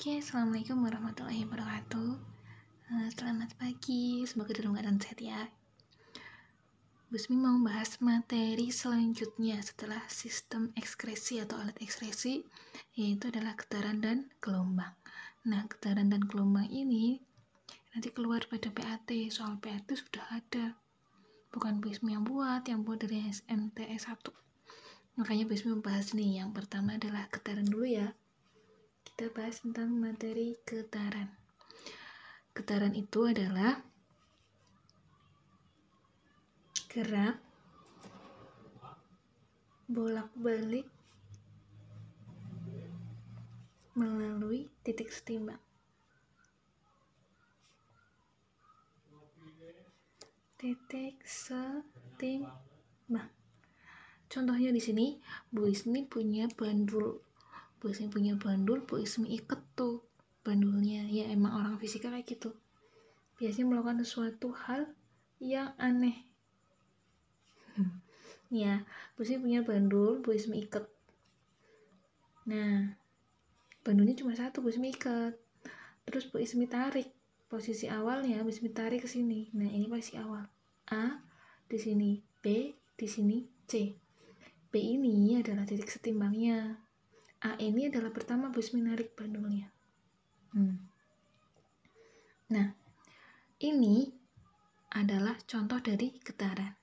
Oke, assalamualaikum warahmatullahi wabarakatuh. Selamat pagi, semoga dalam keadaan sehat ya. Busmi mau bahas materi selanjutnya setelah sistem ekskresi atau alat ekskresi, yaitu adalah getaran dan gelombang. Nah, getaran dan gelombang ini nanti keluar pada PAT, soal PAT sudah ada. Bukan Busmi yang buat dari SMTS 1. Makanya Busmi membahas nih, yang pertama adalah getaran dulu ya. Kita bahas tentang materi getaran. Getaran itu adalah gerak bolak-balik melalui titik setimbang. Titik setimbang. Contohnya di sini, Bu Ismi punya bandul. Bu Ismi iket tuh bandulnya. Ya emang orang fisika kayak gitu. Biasanya melakukan sesuatu hal yang aneh. Ya, Bu Ismi punya bandul, Bu Ismi iket. Nah, bandulnya cuma satu, Bu Ismi iket. Terus Bu Ismi tarik. Posisi awalnya Bu Ismi tarik ke sini. Nah, ini posisi awal. A di sini, B di sini, C. B ini adalah titik setimbangnya. A ini adalah pertama Bu Ismi narik bandulnya. Nah, ini adalah contoh dari getaran.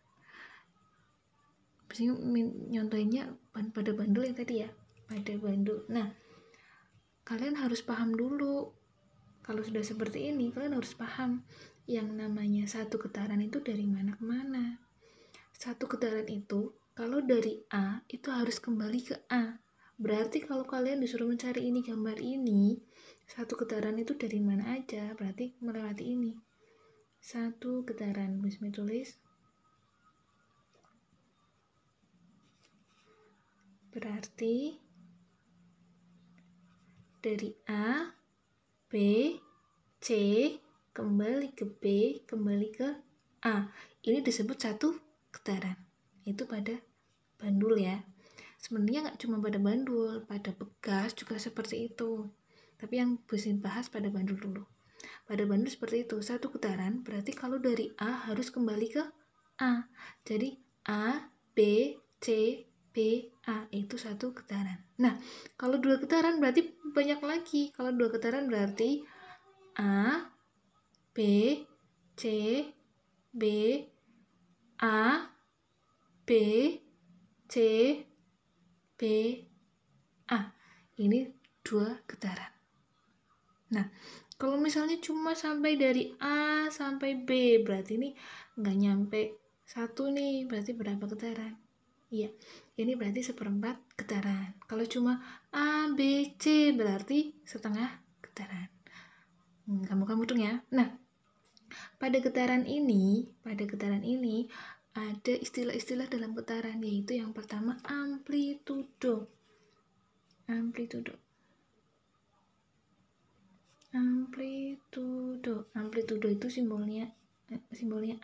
Bu Ismi nyontohinnya pada bandul yang tadi ya, pada bandul. Nah, kalian harus paham dulu. Kalau sudah seperti ini, kalian harus paham yang namanya satu getaran itu dari mana ke mana. Satu getaran itu, kalau dari A, itu harus kembali ke A. Berarti kalau kalian disuruh mencari ini gambar ini, satu getaran itu dari mana aja, berarti melewati ini. Satu getaran, Bismi tulis. Berarti dari A, B, C, kembali ke B, kembali ke A. Ini disebut satu getaran. Itu pada bandul ya. Sebenarnya nggak cuma pada bandul, pada pegas juga seperti itu. Tapi yang bisa bahas pada bandul dulu. Pada bandul seperti itu, satu getaran berarti kalau dari A harus kembali ke A. Jadi A, B, C, B, A itu satu getaran. Nah, kalau dua getaran berarti banyak lagi. Kalau dua getaran berarti A, B, C, B, A, B, C, B, A. Ini dua getaran. Nah, kalau misalnya cuma sampai dari A sampai B, berarti ini nggak nyampe satu nih, berarti berapa getaran? Iya, ini berarti seperempat getaran. Kalau cuma A, B, C, berarti setengah getaran. Kamu hitung ya. Nah, pada getaran ini ada istilah-istilah dalam getaran, yaitu yang pertama amplitudo. Amplitudo itu simbolnya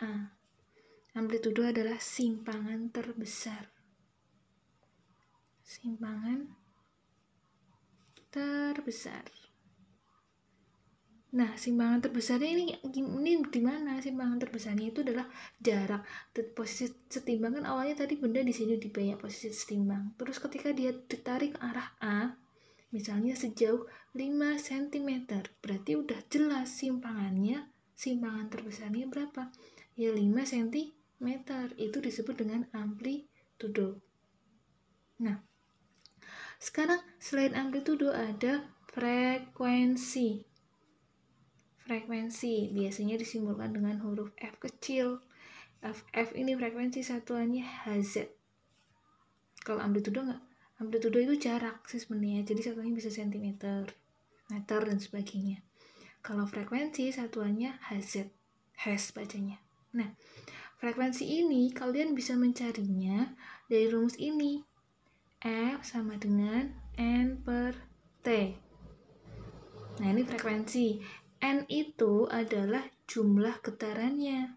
A. Amplitudo adalah simpangan terbesar. Nah, simpangan terbesarnya ini di mana? Simpangan terbesarnya itu adalah jarak. Posisi setimbang kan awalnya tadi benda di sini di banyak posisi setimbang. Terus ketika dia ditarik ke arah A, misalnya sejauh 5 cm, berarti udah jelas simpangan terbesarnya berapa? Ya 5 cm. Itu disebut dengan amplitudo. Nah, sekarang selain amplitudo ada frekuensi. Frekuensi biasanya disimbolkan dengan huruf F kecil. F ini frekuensi, satuannya Hz. Kalau amplitudo enggak, amplitudo itu jarak sih sebenarnya, jadi satuannya bisa cm, meter dan sebagainya. Kalau frekuensi satuannya Hz, Hz bacanya. Nah, frekuensi ini kalian bisa mencarinya dari rumus ini. F sama dengan N per T. Nah, ini frekuensi. N itu adalah jumlah getarannya.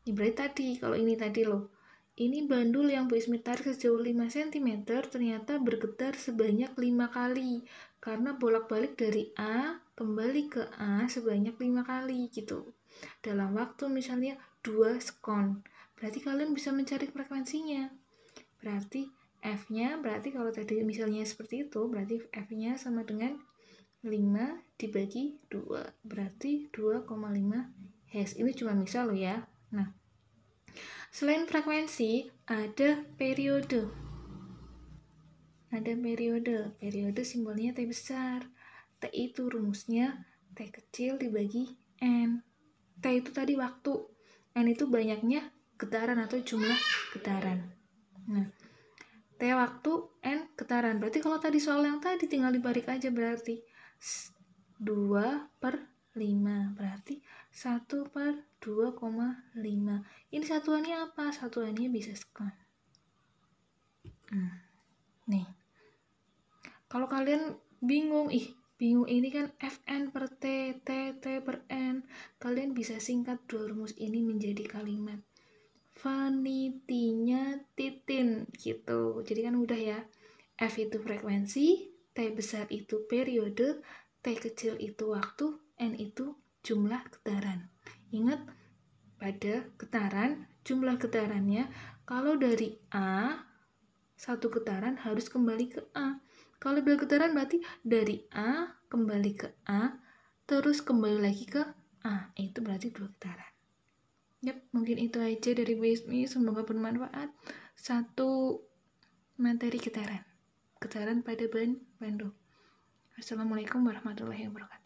Ini berarti tadi, kalau ini tadi loh, Ini bandul yang Bu Ismi tarik sejauh 5 cm ternyata bergetar sebanyak 5 kali. Karena bolak-balik dari A kembali ke A sebanyak 5 kali gitu. Dalam waktu misalnya 2 sekon. Berarti kalian bisa mencari frekuensinya. Berarti F-nya, berarti kalau tadi misalnya seperti itu, berarti F-nya sama dengan 5 dibagi 2. Berarti 2,5 Hz. Ini cuma misal loh ya. Nah, selain frekuensi, ada periode. Ada periode. Periode simbolnya T besar. T itu rumusnya T kecil dibagi N. T itu tadi waktu. N itu banyaknya getaran atau jumlah getaran. Nah, T waktu, N getaran. Berarti kalau tadi soal yang tadi tinggal dibalik aja, berarti 2/5. Berarti 1/2,5. Ini satuannya apa? Satuannya bisa sekon. Nih. Kalau kalian bingung, bingung ini kan Fn per T, T per N. Kalian bisa singkat dua rumus ini menjadi kalimat. Vanitinya titin gitu. Jadi kan udah ya. F itu frekuensi, T besar itu periode, T kecil itu waktu, N itu jumlah getaran. Ingat, pada getaran, jumlah getarannya kalau dari A, satu getaran harus kembali ke A. Kalau dua getaran berarti dari A kembali ke A, terus kembali lagi ke A. Itu berarti dua getaran. Yap, mungkin itu aja dari Bu Ismi. Semoga bermanfaat. Satu materi getaran pada bandul. Assalamualaikum warahmatullahi wabarakatuh.